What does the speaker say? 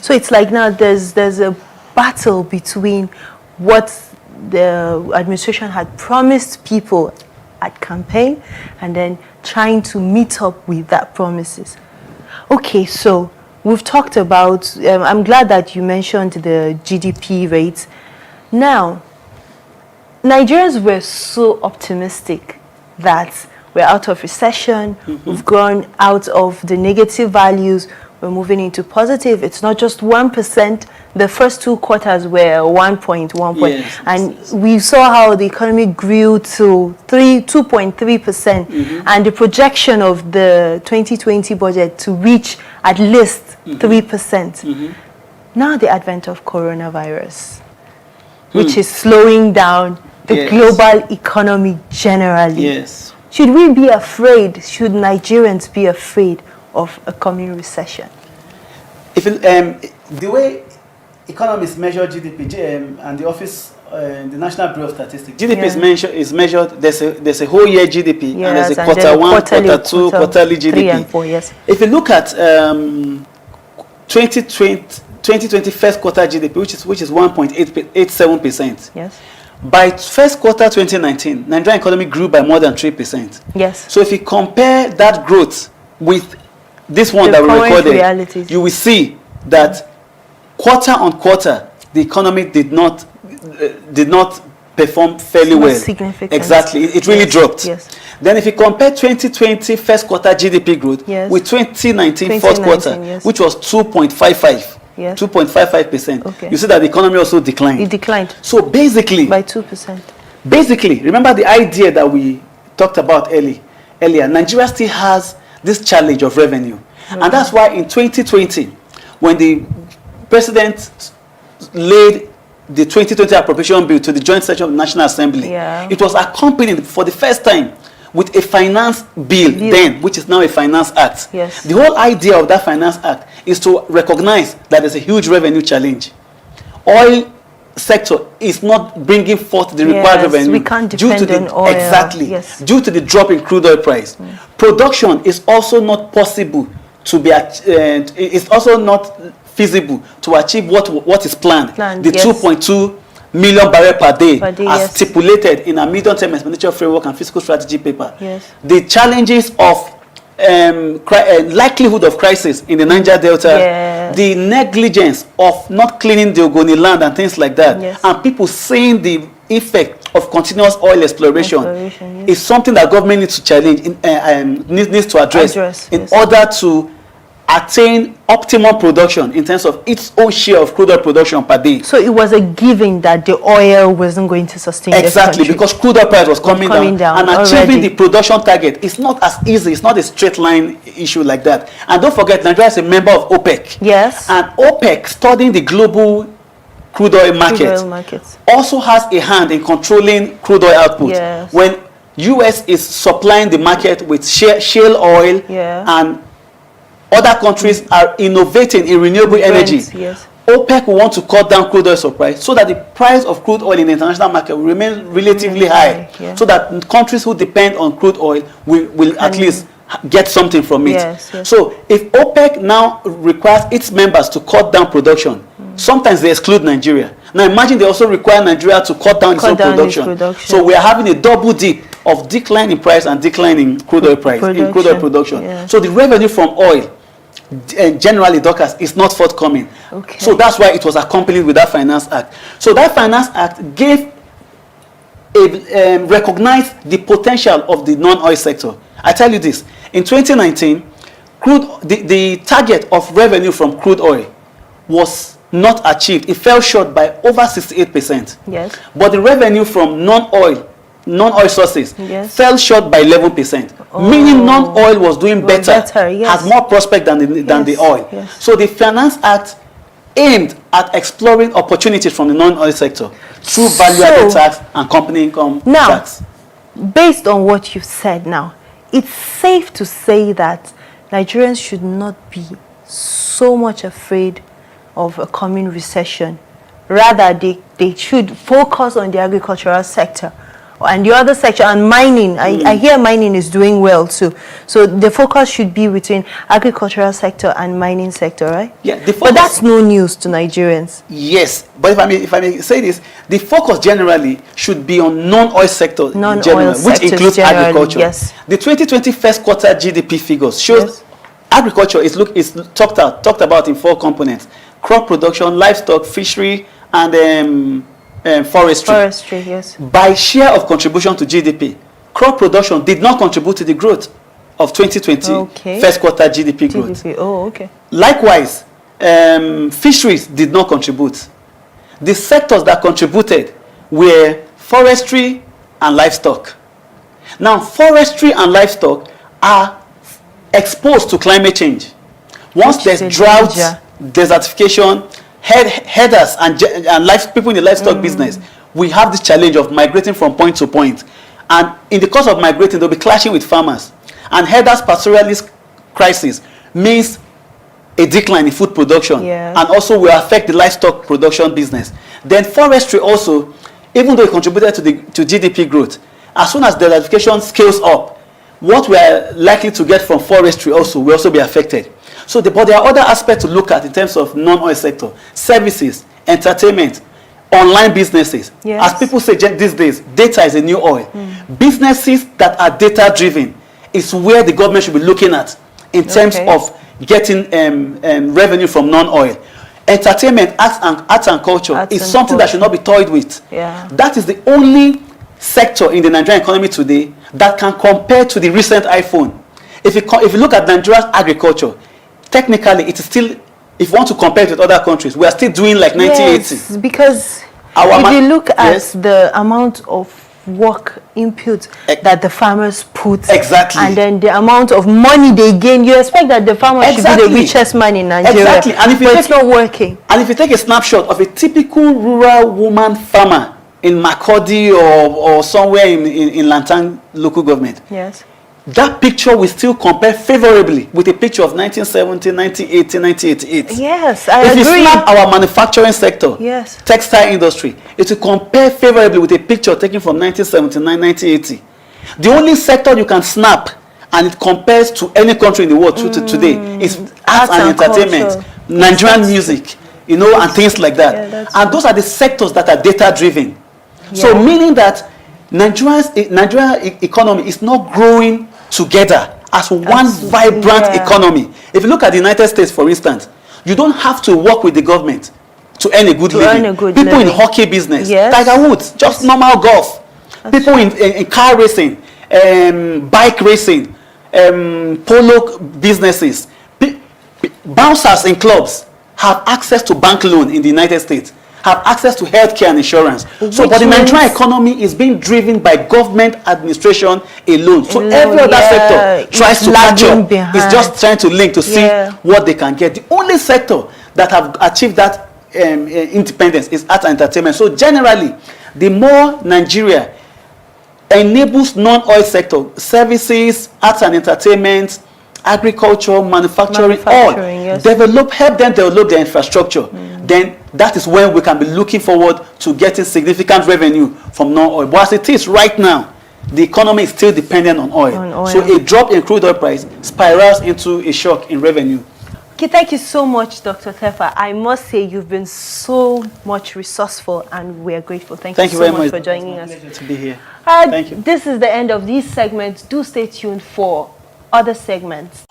So it's like now there's a battle between what the administration had promised people at campaign and then trying to meet up with that promises. Okay, so we've talked about, I'm glad that you mentioned the GDP rate. Now, Nigerians were so optimistic that we're out of recession, we've gone out of the negative values, we're moving into positive. It's not just 1%. The first 2 quarters were 1.1 point. Yes. And we saw how the economy grew to 2.3%. And the projection of the 2020 budget to reach at least 3%. Now the advent of coronavirus, which is slowing down the global economy generally. Yes. Should we be afraid? Should Nigerians be afraid of a coming recession? If the way economists measure GDP and the office, the National Bureau of Statistics, GDP is measured. There's a whole year GDP and there's a quarter one, quarter two, quarterly GDP. 3 and 4, yes. If you look at 2020 first quarter GDP, which is 1.87%. Yes. By first quarter 2019, Nigerian economy grew by more than 3%. Yes. So if you compare that growth with this one that we recorded, realities, you will see that quarter on quarter the economy did not perform fairly well. Significant. Exactly, it really dropped. Yes. Then if you compare 2020 first quarter GDP growth with 2019 fourth quarter, which was 2.55. Yes. 2.55%. Okay. You see that the economy also declined. It declined. So basically, by 2%. Basically, remember the idea that we talked about earlier. Nigeria still has this challenge of revenue. And that's why in 2020, when the president laid the 2020 appropriation bill to the joint session of the National Assembly, it was accompanied for the first time with a finance bill then, which is now a finance act. Yes. The whole idea of that finance act is to recognize that there's a huge revenue challenge. Oil sector is not bringing forth the required revenue. We can't depend on oil. Exactly. Yes. Due to the drop in crude oil price. Production is also not possible to be, it's also not feasible to achieve what is planned. The 2.2 million barrel per day as stipulated in a medium-term expenditure framework and fiscal strategy paper. Yes. The challenges of likelihood of crisis in the Niger Delta, the negligence of not cleaning the Ogoni land and things like that, and people seeing the effect of continuous oil exploration is something that government needs to challenge, needs to address in order to attain optimum production in terms of its own share of crude oil production per day. So it was a given that the oil wasn't going to sustain exactly, because crude oil price was coming down and achieving the production target is not as easy. It's not a straight line issue like that. And don't forget, Nigeria is a member of OPEC. Yes. And OPEC, studying the global crude oil market, also has a hand in controlling crude oil output. Yes. When US is supplying the market with shale oil and other countries are innovating in renewable energy. OPEC will want to cut down crude oil supply so that the price of crude oil in the international market will remain relatively high, so that countries who depend on crude oil will at least get something from it. So if OPEC now requires its members to cut down production, sometimes they exclude Nigeria. Now imagine they also require Nigeria to cut down its own production. So we are having a double dip of decline in price and decline in crude oil price, in crude oil production. So the revenue from oil, generally, Dorcas, is not forthcoming. So that's why it was accompanied with that Finance Act. So that Finance Act gave recognized the potential of the non-oil sector. I tell you this, in 2019, the target of revenue from crude oil was not achieved. It fell short by over 68%. Yes. But the revenue from non-oil sources fell short by 11%. Meaning non-oil was doing better, has more prospect than the oil. So the Finance Act aimed at exploring opportunities from the non-oil sector through value-added tax and company income tax. Based on what you've said now, it's safe to say that Nigerians should not be so much afraid of a coming recession. Rather, they should focus on the agricultural sector and the other sector, and mining. I hear mining is doing well too. So the focus should be between agricultural sector and mining sector, right? Yeah, but that's no news to Nigerians. Yes, but if I may say this, the focus generally should be on non-oil sector, which includes agriculture. Yes. The 2020 first quarter GDP figures shows agriculture is talked about in 4 components: crop production, livestock, fishery, and forestry. Forestry, yes. By share of contribution to GDP, crop production did not contribute to the growth of 2020 first quarter GDP growth. Oh, okay. Likewise, fisheries did not contribute. The sectors that contributed were forestry and livestock. Now, forestry and livestock are exposed to climate change. Once there's drought, desertification, herders and people in the livestock business, we have this challenge of migrating from point to point. And in the course of migrating, they'll be clashing with farmers. And herders' pastoralist crisis means a decline in food production, and also will affect the livestock production business. Then forestry also, even though it contributed to GDP growth, as soon as desertification scales up, what we are likely to get from forestry also will also be affected. So but there are other aspects to look at in terms of non-oil sector: services, entertainment, online businesses. As people say these days, data is a new oil. Businesses that are data-driven is where the government should be looking at in terms of getting revenue from non-oil. Entertainment, arts and culture is something that should not be toyed with. That is the only sector in the Nigerian economy today that can compare to the recent iPhone. If you look at Nigeria's agriculture, technically it is still, if you want to compare it with other countries, we are still doing like 1980. Yes, because if you look at the amount of work input that the farmers put, and then the amount of money they gain, you expect that the farmer should be the richest man in Nigeria. And if it's not working. And if you take a snapshot of a typical rural woman farmer in Makurdi or somewhere in Lantan local government, that picture will still compare favorably with a picture of 1970, 1980, 1988. Yes, I agree. If you snap our manufacturing sector, textile industry, it will compare favorably with a picture taken from 1979, 1980. The only sector you can snap and it compares to any country in the world today is arts and entertainment, Nigerian music, and things like that. And those are the sectors that are data-driven. So meaning that Nigerian economy is not growing together as one vibrant economy. If you look at the United States, for instance, you don't have to work with the government to earn a good living. People in hockey business, Tiger Woods, just normal golf. People in car racing, bike racing, polo businesses, bouncers in clubs have access to bank loan in the United States, have access to healthcare and insurance. But the Nigerian economy is being driven by government administration alone. So every other sector tries to catch up. It's just trying to link to see what they can get. The only sector that have achieved that independence is art and entertainment. So generally, the more Nigeria enables non-oil sector, services, arts and entertainment, agriculture, manufacturing all help them develop their infrastructure, then that is when we can be looking forward to getting significant revenue from non-oil. But as it is right now, the economy is still dependent on oil. So a drop in crude oil price spirals into a shock in revenue. Okay, thank you so much, Dr. Tefa. I must say you've been so much resourceful and we are grateful. Thank you so much for joining us. To be here. Thank you. This is the end of these segments. Do stay tuned for other segments.